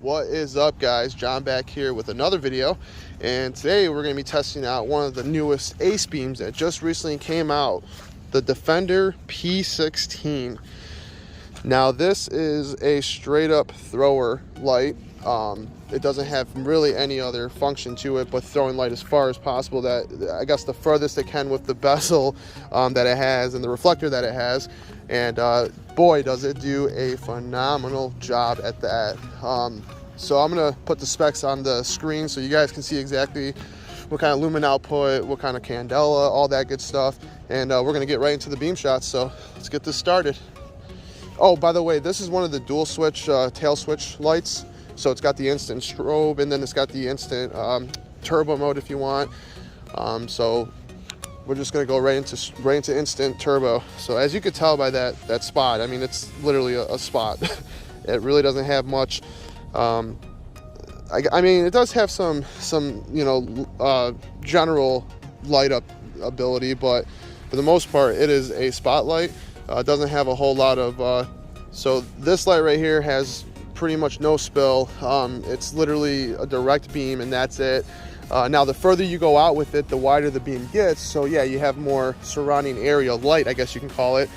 What is up, guys? John back here with another video, and today we're going to be testing out one of the newest Acebeams that just recently came out, the Defender P16. Now this is a straight up thrower light. It doesn't have really any other function to it but throwing light as far as possible. That, I guess, the furthest it can with the bezel that it has and the reflector that it has, and boy does it do a phenomenal job at that. So I'm gonna put the specs on the screen so you guys can see exactly what kind of lumen output, what kind of candela, all that good stuff, and we're gonna get right into the beam shots. So let's get this started. Oh, by the way, this is one of the dual switch tail switch lights. So it's got the instant strobe, and then it's got the instant turbo mode if you want. So we're just gonna go right into instant turbo. So as you could tell by that spot, I mean, it's literally a spot. It really doesn't have much. I mean, it does have some you know, general light up ability, but for the most part, it is a spotlight. It doesn't have a whole lot of. So this light right here has pretty much no spill. It's literally a direct beam, and that's it. Now the further you go out with it, the wider the beam gets. So yeah, you have more surrounding area light, I guess you can call it.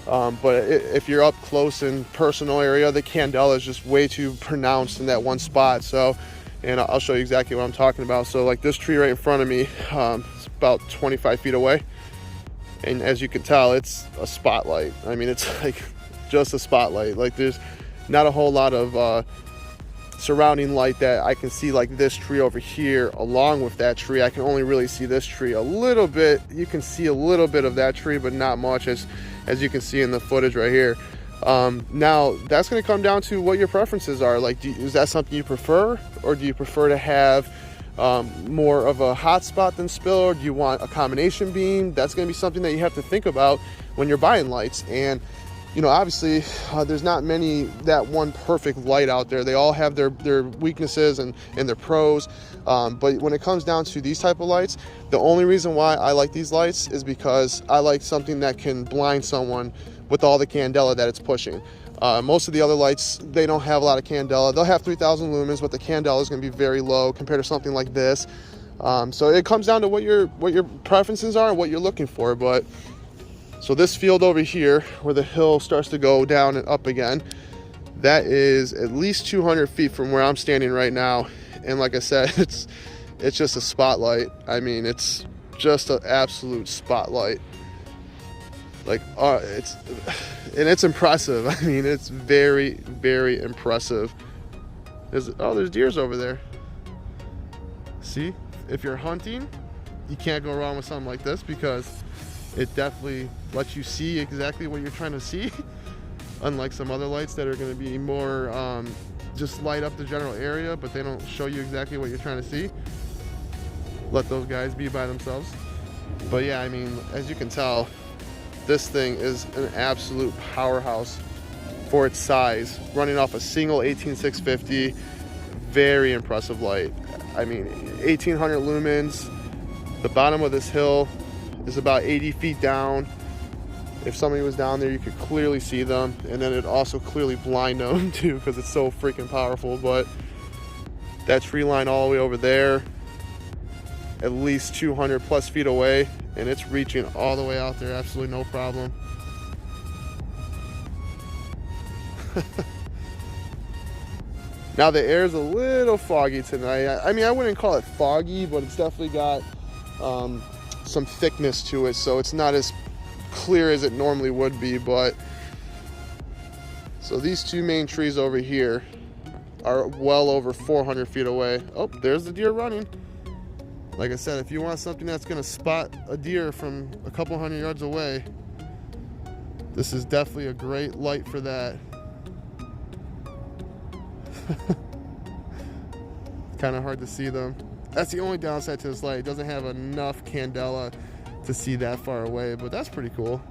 But if you're up close in personal area, the candela is just way too pronounced in that one spot. So, and I'll show you exactly what I'm talking about. So like this tree right in front of me, it's about 25 feet away, and as you can tell, it's a spotlight. I mean, it's like just a spotlight. Like there's not a whole lot of surrounding light that I can see, like this tree over here along with that tree. I can only really see this tree a little bit. You can see a little bit of that tree, but not much, as you can see in the footage right here. Now that's going to come down to what your preferences are. Like, is that something you prefer, or do you prefer to have more of a hot spot than spill, or do you want a combination beam? That's going to be something that you have to think about when you're buying lights. And you know, obviously, there's not that one perfect light out there. They all have their weaknesses and their pros. But when it comes down to these type of lights, the only reason why I like these lights is because I like something that can blind someone with all the candela that it's pushing. Most of the other lights, they don't have a lot of candela. They'll have 3,000 lumens, but the candela is going to be very low compared to something like this. So it comes down to what your preferences are and what you're looking for. But so this field over here, where the hill starts to go down and up again, that is at least 200 feet from where I'm standing right now. And like I said, it's just a spotlight. I mean, it's just an absolute spotlight. Like, it's impressive. I mean, it's very, very impressive. There's deers over there. See, if you're hunting, you can't go wrong with something like this, because it definitely lets you see exactly what you're trying to see, unlike some other lights that are going to be more just light up the general area, but they don't show you exactly what you're trying to see. Let those guys be by themselves. But yeah, I mean, as you can tell, this thing is an absolute powerhouse for its size, running off a single 18650. Very impressive light. I mean, 1800 lumens. The bottom of this hill is about 80 feet down. If somebody was down there, you could clearly see them, and then it'd also clearly blind them too, because it's so freaking powerful. But that tree line all the way over there, at least 200 plus feet away, and it's reaching all the way out there, absolutely no problem. Now the air is a little foggy tonight. I mean, I wouldn't call it foggy, but it's definitely got some thickness to it, so it's not as clear as it normally would be. But so these two main trees over here are well over 400 feet away. Oh, there's the deer running. Like I said, if you want something that's going to spot a deer from a couple hundred yards away, this is definitely a great light for that. Kind of hard to see them. That's the only downside to this light. It doesn't have enough candela to see that far away, but that's pretty cool.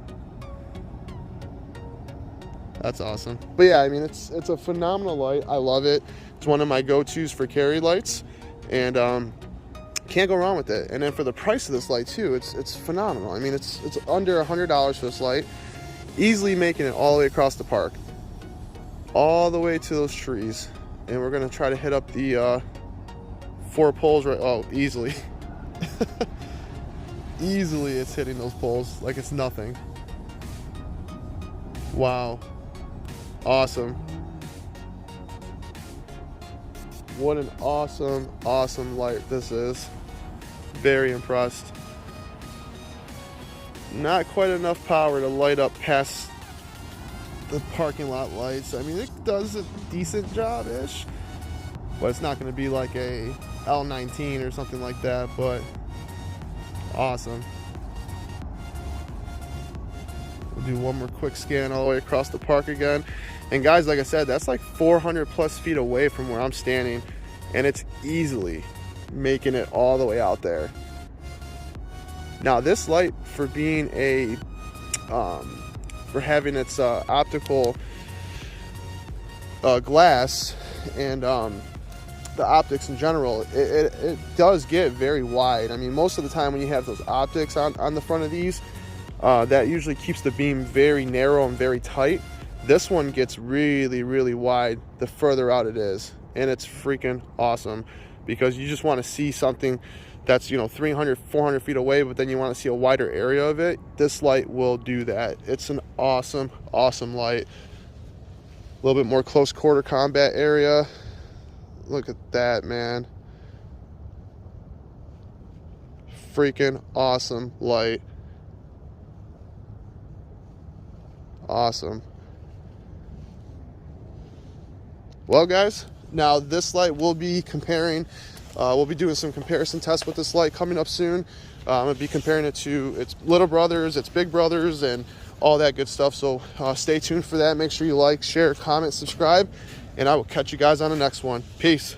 That's awesome. But yeah, I mean, it's a phenomenal light. I love it. It's one of my go-tos for carry lights, and can't go wrong with it. And then for the price of this light too, it's phenomenal. I mean, it's under $100 for this light, easily making it all the way across the park, all the way to those trees. and we're gonna try to hit up the 4 poles right. Oh, easily. Easily it's hitting those poles like it's nothing. Wow. Awesome. What an awesome light this is. Very impressed. Not quite enough power to light up past the parking lot lights. I mean, it does a decent job-ish, but it's not going to be like a L19 or something like that, but awesome. We'll do one more quick scan all the way across the park again. And guys, like I said, that's like 400 plus feet away from where I'm standing, and it's easily making it all the way out there. Now this light, for being a for having its optical glass and the optics in general, it does get very wide. I mean, most of the time when you have those optics on the front of these, that usually keeps the beam very narrow and very tight. This one gets really wide the further out it is, and it's freaking awesome because you just want to see something that's, you know, 300, 400 feet away, but then you want to see a wider area of it. This light will do that. It's an awesome light. A little bit more close quarter combat area. Look at that, man. Freaking awesome light. Awesome. Well, guys, now this light we'll be comparing. We'll be doing some comparison tests with this light coming up soon. I'm going to be comparing it to its little brothers, its big brothers, and all that good stuff. So stay tuned for that. Make sure you like, share, comment, subscribe, and I will catch you guys on the next one. Peace.